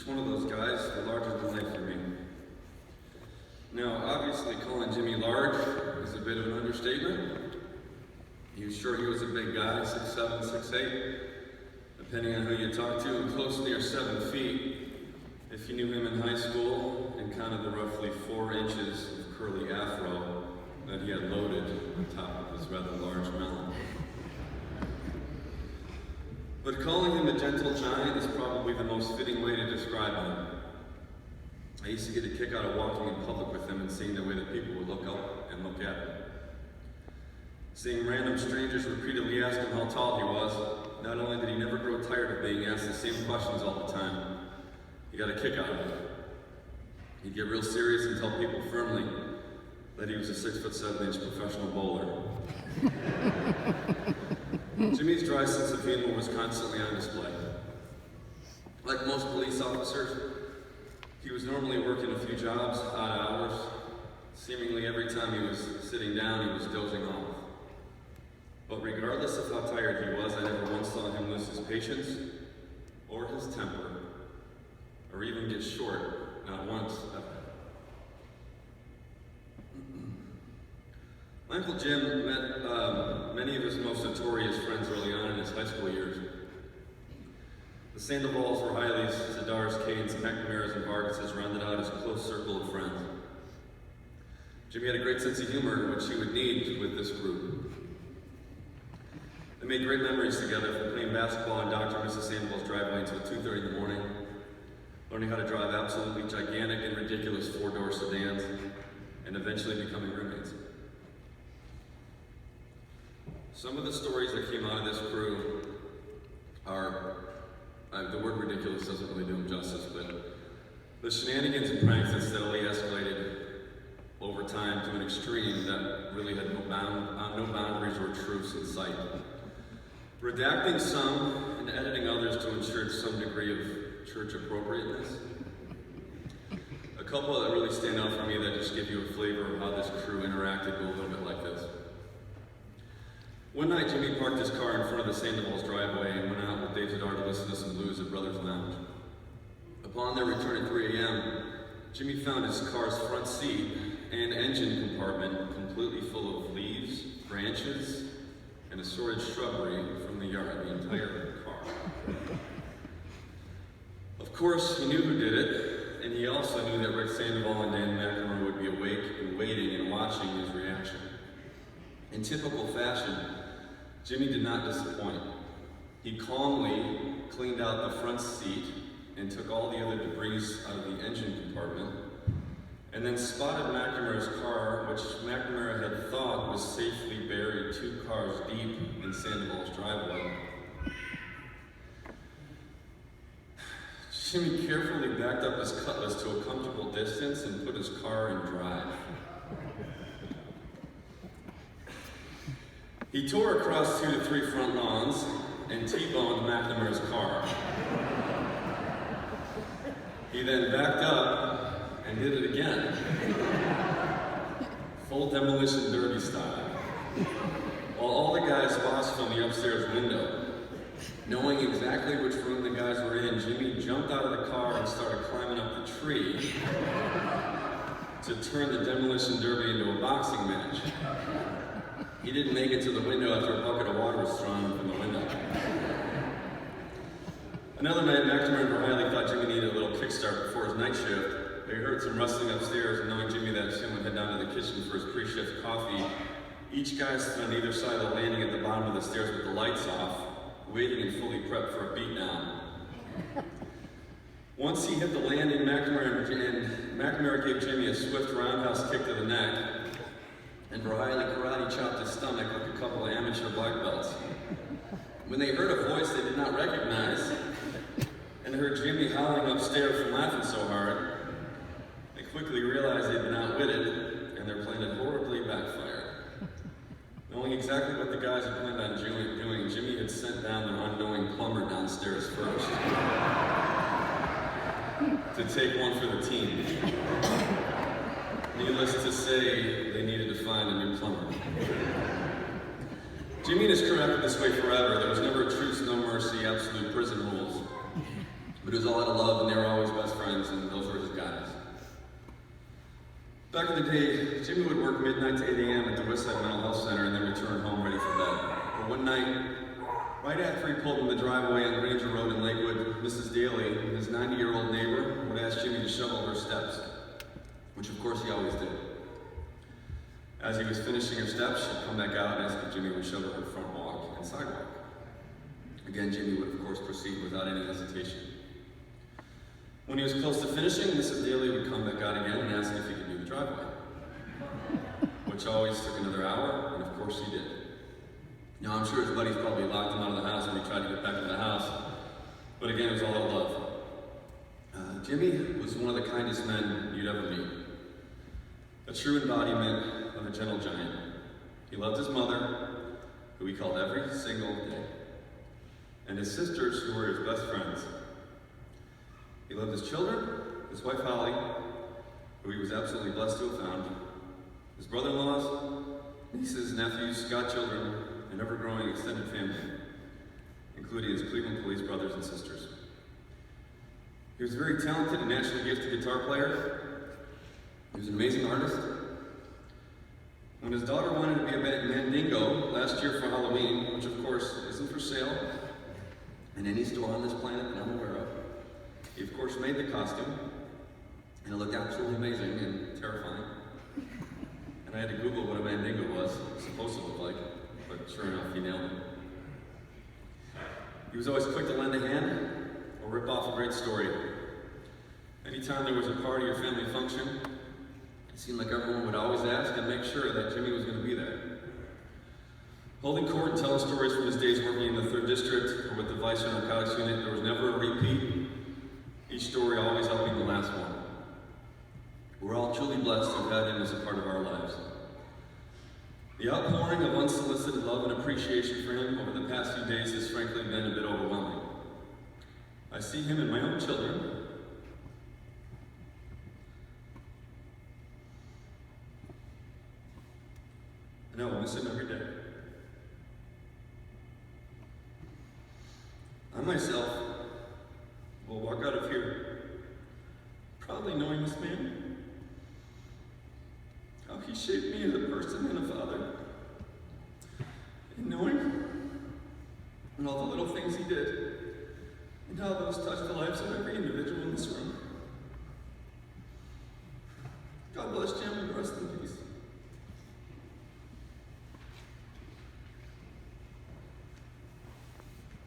Each one of those guys were larger than life for me. Now, obviously, calling Jimmy large is a bit of an understatement. He was sure he was a big guy, 6'7", 6'8", depending on who you talk to, and close near 7 feet if you knew him in high school and counted the roughly 4 inches of curly afro that he had loaded on top of his rather large melon. But calling him a gentle giant is probably the most fitting way to describe him. I used to get a kick out of walking in public with him and seeing the way that people would look up and look at him. Seeing random strangers repeatedly ask him how tall he was, not only did he never grow tired of being asked the same questions all the time, he got a kick out of it. He'd get real serious and tell people firmly that he was a 6'7" professional bowler. Jimmy's dry sense of humor was constantly on display. Like most police officers, he was normally working a few jobs, odd hours. Seemingly every time he was sitting down, he was dozing off. But regardless of how tired he was, I never once saw him lose his patience, or his temper, or even get short, not once, ever. My Uncle Jim met many of his most notorious friends early on in his high school years. The Sandoval's, Riley's, Zadars, Canes, McNamara's, and Vargases rounded out his close circle of friends. Jimmy had a great sense of humor, which he would need with this group. They made great memories together, from playing basketball in Dr. and Mrs. Sandoval's driveway until 2:30 in the morning, learning how to drive absolutely gigantic and ridiculous 4-door sedans, and eventually becoming roommates. Some of the stories that came out of this crew are, the word ridiculous doesn't really do them justice, but the shenanigans and pranks that steadily escalated over time to an extreme that really had no boundaries or truths in sight. Redacting some and editing others to ensure some degree of church appropriateness. A couple that really stand out for me that just give you a flavor of how this crew interacted go a little bit like this. One night, Jimmy parked his car in front of the Sandoval's driveway and went out with Dave Zadar to listen to some blues at Brothers Lounge. Upon their return at 3 a.m., Jimmy found his car's front seat and engine compartment completely full of leaves, branches, and assorted shrubbery from the yard, the entire car. Of course, he knew who did it, and he also knew that Rick Sandoval and Dan McNamara would be awake and waiting and watching his reaction. In typical fashion, Jimmy did not disappoint. He calmly cleaned out the front seat and took all the other debris out of the engine compartment, and then spotted McNamara's car, which McNamara had thought was safely buried 2 cars deep in Sandoval's driveway. Jimmy carefully backed up his Cutlass to a comfortable distance and put his car in drive. He tore across 2 to 3 front lawns and T-boned McNamara's car. He then backed up and did it again. Full demolition derby style. While all the guys watched from the upstairs window, knowing exactly which room the guys were in, Jimmy jumped out of the car and started climbing up the tree to turn the demolition derby into a boxing match. He didn't make it to the window after a bucket of water was thrown from the window. Another night, McNamara and Riley thought Jimmy needed a little kickstart before his night shift. They heard some rustling upstairs, and knowing Jimmy that soon would head down to the kitchen for his pre-shift coffee, each guy stood on either side of the landing at the bottom of the stairs with the lights off, waiting and fully prepped for a beatdown. Once he hit the landing, McNamara gave Jimmy a swift roundhouse kick to the neck, and Riley karate chopped his stomach like a couple of amateur black belts. When they heard a voice they did not recognize, and heard Jimmy howling upstairs from laughing so hard, they quickly realized they'd been outwitted, and their plan had horribly backfired. Knowing exactly what the guys had planned on doing, Jimmy had sent down their unknowing plumber downstairs first to take one for the team. Needless to say, they needed to find a new plumber. Jimmy and his crew acted this way forever. There was never a truce, no mercy, absolute prison rules. But it was all out of love, and they were always best friends, and those were his guys. Back in the day, Jimmy would work midnight to 8 a.m. at the Westside Mental Health Center and then return home ready for bed. But one night, right after he pulled in the driveway on Granger Road in Lakewood, Mrs. Daly, his 90-year-old neighbor, would ask Jimmy to shovel her steps, which of course he always did. As he was finishing her steps, she'd come back out and ask if Jimmy would shovel her front walk and sidewalk. Again, Jimmy would of course proceed without any hesitation. When he was close to finishing, Mrs. Daly would come back out again and ask if he could do the driveway, which always took another hour, and of course he did. Now, I'm sure his buddies probably locked him out of the house when he tried to get back into the house, but again, it was all out of love. Jimmy was one of the kindest men you'd ever meet. A true embodiment of a gentle giant. He loved his mother, who he called every single day, and his sisters, who were his best friends. He loved his children, his wife Holly, who he was absolutely blessed to have found, his brother-in-laws, nieces, nephews, godchildren, and ever-growing extended family, including his Cleveland Police brothers and sisters. He was a very talented and naturally gifted guitar player. He was an amazing artist. When his daughter wanted to be a mandingo last year for Halloween, which of course isn't for sale in any store on this planet that I'm aware of, he of course made the costume, and it looked absolutely amazing and terrifying. And I had to Google what a mandingo was supposed to look like, but sure enough, he nailed it. He was always quick to lend a hand or rip off a great story. Anytime there was a party or family function, it seemed like everyone would always ask and make sure that Jimmy was going to be there. Holding court and telling stories from his days working in the 3rd District or with the Vice or Narcotics Unit, there was never a repeat, each story always helping the last one. We're all truly blessed to have had him as a part of our lives. The outpouring of unsolicited love and appreciation for him over the past few days has frankly been a bit overwhelming. I see him in my own children, and I will miss him every day. I myself will walk out of here proudly knowing this man, how he shaped me as a person and a father, and knowing all the little things he did, and how those touched the lives of every individual in this room.